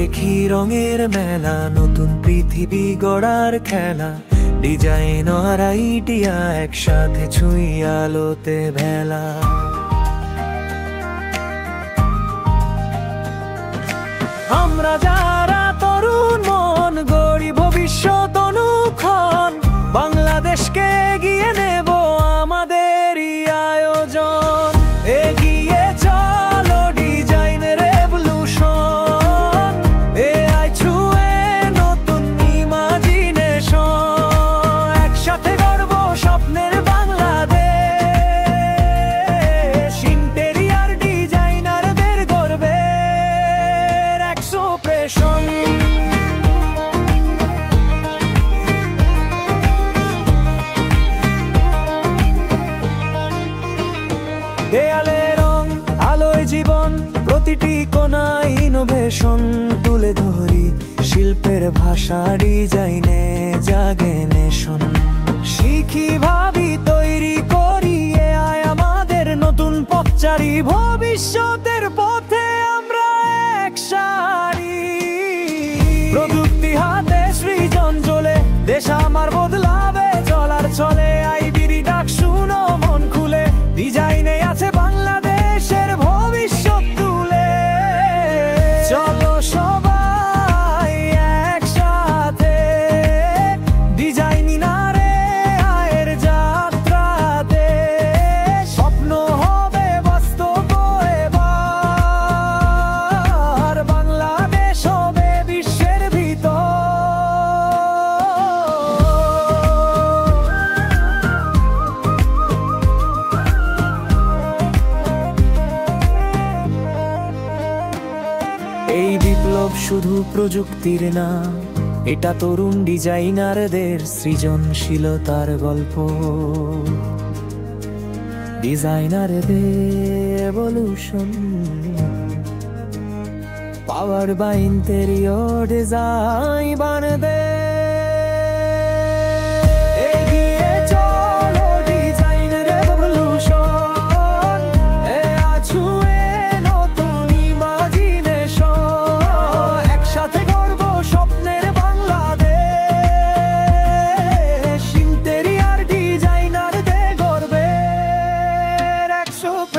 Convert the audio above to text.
দেখি রঙের মেলা, নতুন পৃথিবী গড়ার খেলা। ডিজাইন আর আইডিয়া একসাথে ছুঁই আলোতে ভেলা। আমরা যারা তরুণ মন গড়ি ভবিষ্যৎ অনুক্ষণ, বাংলাদেশকে এগিয়ে নেব আমাদেরই আয়োজন। এগিয়ে চলো ডিজাইন রেভলিউশন, এআই ছুঁয়ে নতুন ইমাজিনেশন। একসাথে গড়ব স্বপ্নের বাংলাদেশ, ইন্টেরিয়ার ডিজাইনারদের গর্বের এক্সপ্রেশন। দেয়ালে রং আলোয় জীবন, প্রতিটি কোণায় ইনোভেশন। তুলে ধরি শিল্পের ভাষা, ডিজাইনে জাগে নেশন। শিখি ভাবি তৈরি করি এআই আমাদের নতুন পথচারী। ভবিষ্যতের পথে আমরা একসারি, প্রযুক্তি হাতে সৃজন চলে। দেশ আমার বদলাবে চলার চলে। আইবিরি ডাক শুনো মন খুলে, ডিজাইনে আছে বাংলাদেশের ভবিষ্যৎ তুলে। চলো সবাই একসাথে, ডিজাইনারে আয়ের যাত্রাতে। স্বপ্ন হবে বাস্তব এবার, বাংলাদেশ হবে বিশ্বের ভিতর। এই বিপ্লব শুধু প্রযুক্তির না, এটা তরুণ ডিজাইনারদের সৃজনশীলতার গল্প। ডিজাইনারদের evolution, power by interior design বানাবে। এগিয়ে চলো ডিজাইন রেভলিউশন, এআই ছুঁয়ে নতুন ইমাজিনেশন। একসাথে গড়ব স্বপ্নের বাংলাদেশ, ইন্টেরিয়ার ডিজাইনারদের গর্বের 100।